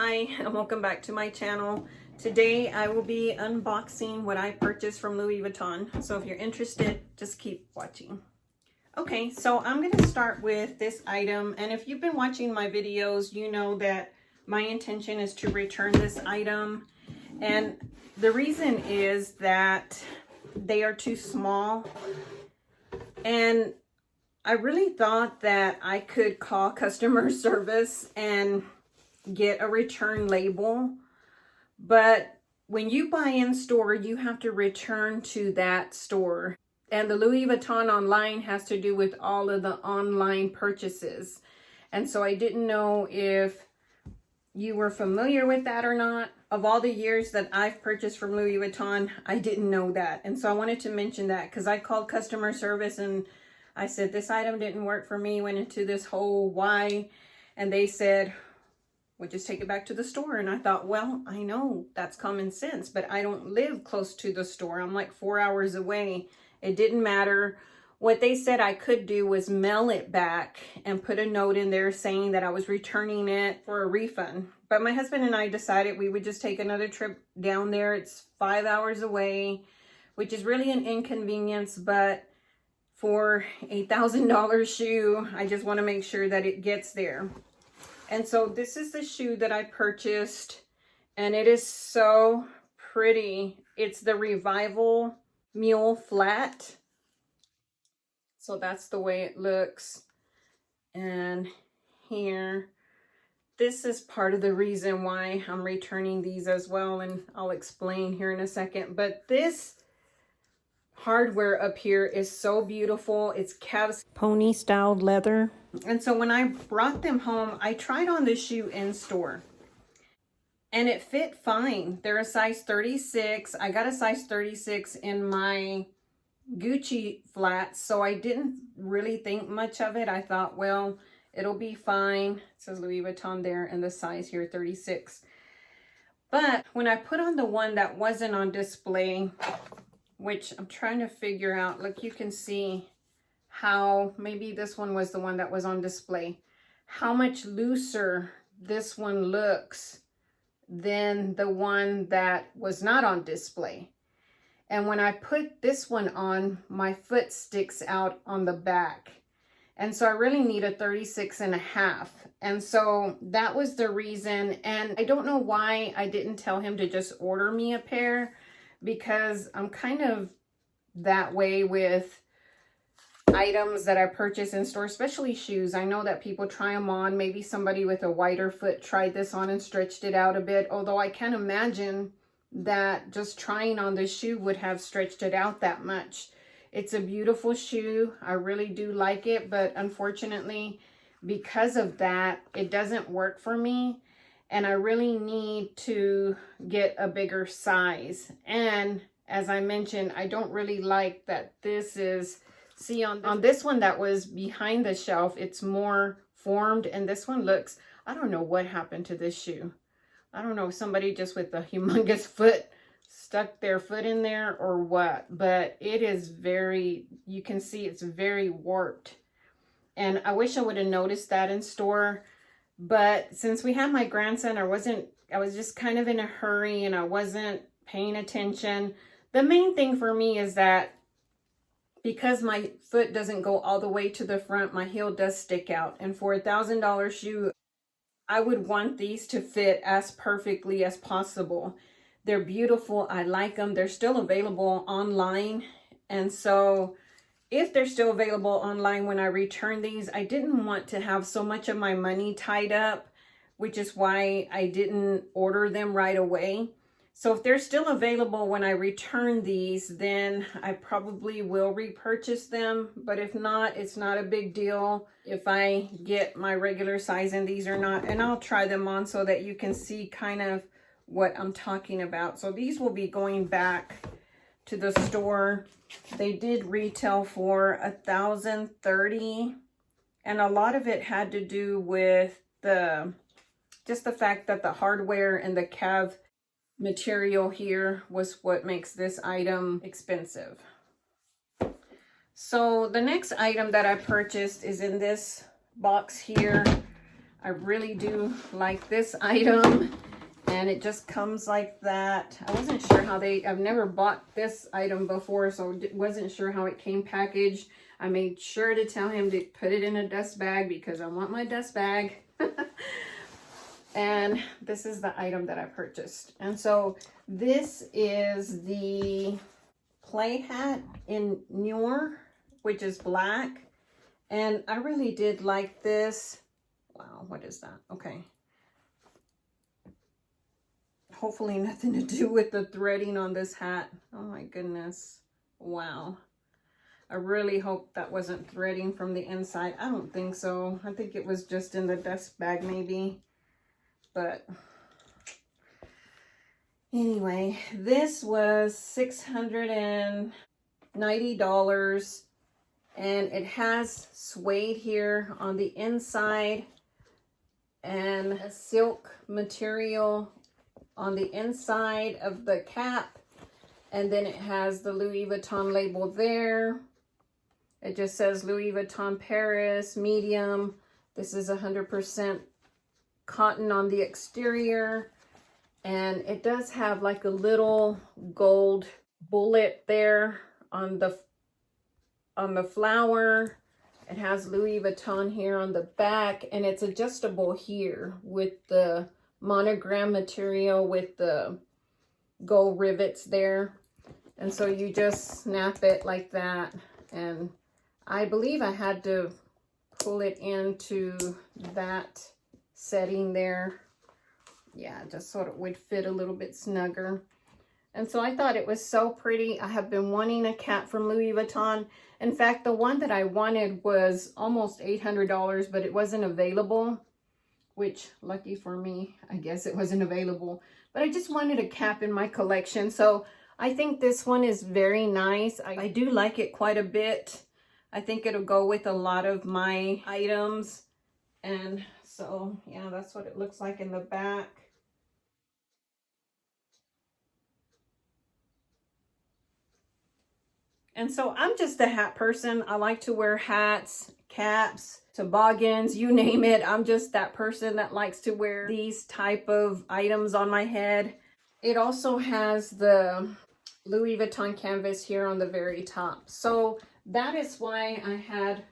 Hi and welcome back to my channel. Today I will be unboxing what I purchased from Louis Vuitton. So if you're interested, just keep watching. Okay, so I'm going to start with this item, and if you've been watching my videos, you know that my intention is to return this item, and the reason is that they are too small, and I really thought that I could call customer service and get a return label, but when you buy in store, you have to return to that store. And the Louis Vuitton online has to do with all of the online purchases. And so I didn't know if you were familiar with that or not. Of all the years that I've purchased from Louis Vuitton, I didn't know that. And so I wanted to mention that because I called customer service and I said, this item didn't work for me, went into this whole why. And they said, we'll just take it back to the store. And I thought, well, I know that's common sense, but I don't live close to the store. I'm like 4 hours away. It didn't matter. What they said I could do was mail it back and put a note in there saying that I was returning it for a refund. But my husband and I decided we would just take another trip down there. It's 5 hours away, which is really an inconvenience, but for a $1,000 shoe, I just want to make sure that it gets there. And so this is the shoe that I purchased, and it is so pretty. It's the Revival Mule Flat. So that's the way it looks. And here, this is part of the reason why I'm returning these as well, and I'll explain here in a second. But this hardware up here is so beautiful. It's calves pony styled leather. And so when I brought them home, I tried on this shoe in store and it fit fine. They're a size 36. I got a size 36 in my Gucci flats, so I didn't really think much of it. I thought, well, it'll be fine. It says Louis Vuitton there and the size here 36. But when I put on the one that wasn't on display, which I'm trying to figure out, look, you can see how maybe this one was the one that was on display, how much looser this one looks than the one that was not on display. And when I put this one on, my foot sticks out on the back. And so I really need a 36.5. And so that was the reason. And I don't know why I didn't tell him to just order me a pair, because I'm kind of that way with items that I purchase in store, especially shoes. I know that people try them on. Maybe somebody with a wider foot tried this on and stretched it out a bit, although I can't imagine that just trying on this shoe would have stretched it out that much. It's a beautiful shoe. I really do like it, but unfortunately, because of that, it doesn't work for me. And I really need to get a bigger size. And as I mentioned, I don't really like that this is, see on this one that was behind the shelf, it's more formed. And this one looks, I don't know what happened to this shoe. I don't know, somebody just with a humongous foot stuck their foot in there or what. But it is very, you can see it's very warped. And I wish I would have noticed that in store. But since we had my grandson, I was just kind of in a hurry and I wasn't paying attention. The main thing for me is that because my foot doesn't go all the way to the front, my heel does stick out. And for a $1,000 shoe, I would want these to fit as perfectly as possible. They're beautiful. I like them. They're still available online. And so if they're still available online when I return these, I didn't want to have so much of my money tied up, which is why I didn't order them right away. So if they're still available when I return these, then I probably will repurchase them. But if not, it's not a big deal if I get my regular size in these or not. And I'll try them on so that you can see kind of what I'm talking about. So these will be going back to the store. They did retail for $1,030, and a lot of it had to do with just the fact that the hardware and the calf material here was what makes this item expensive. So the next item that I purchased is in this box here. I really do like this item. And it just comes like that. I wasn't sure how I've never bought this item before, so wasn't sure how it came packaged. I made sure to tell him to put it in a dust bag because I want my dust bag. And this is the item that I purchased. And so this is the play hat in Mules, which is black. And I really did like this. Wow, what is that? Okay. Hopefully nothing to do with the threading on this hat. Oh my goodness. Wow. I really hope that wasn't threading from the inside. I don't think so. I think it was just in the dust bag maybe. But anyway, this was $690. And it has suede here on the inside and a silk material on the inside of the cap, and then it has the Louis Vuitton label there. It just says Louis Vuitton Paris, medium. This is 100% cotton on the exterior, and it does have like a little gold bullet there on the flower. It has Louis Vuitton here on the back, and it's adjustable here with the monogram material with the gold rivets there. And so you just snap it like that. And I believe I had to pull it into that setting there. Yeah, just so it would fit a little bit snugger. And so I thought it was so pretty. I have been wanting a cap from Louis Vuitton. In fact, the one that I wanted was almost $800, but it wasn't available. Which, lucky for me, I guess it wasn't available. But I just wanted a cap in my collection. So I think this one is very nice. I do like it quite a bit. I think it'll go with a lot of my items. And so, yeah, that's what it looks like in the back. And so I'm just a hat person. I like to wear hats, caps, toboggans, you name it. I'm just that person that likes to wear these type of items on my head. It also has the Louis Vuitton canvas here on the very top. So that is why I had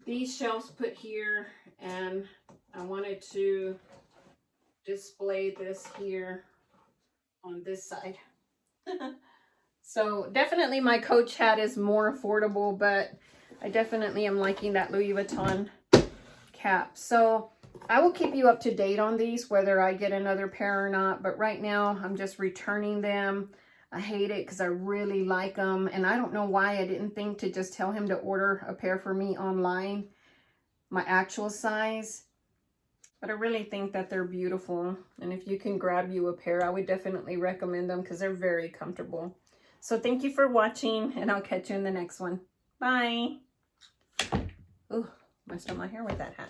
these shelves put here, and I wanted to display this here on this side. So definitely my Coach hat is more affordable, but I definitely am liking that Louis Vuitton cap. So I will keep you up to date on these, whether I get another pair or not. But right now I'm just returning them. I hate it because I really like them. And I don't know why I didn't think to just tell him to order a pair for me online, my actual size. But I really think that they're beautiful. And if you can grab you a pair, I would definitely recommend them because they're very comfortable. So thank you for watching, and I'll catch you in the next one. Bye. Ooh, messed up my hair with that hat.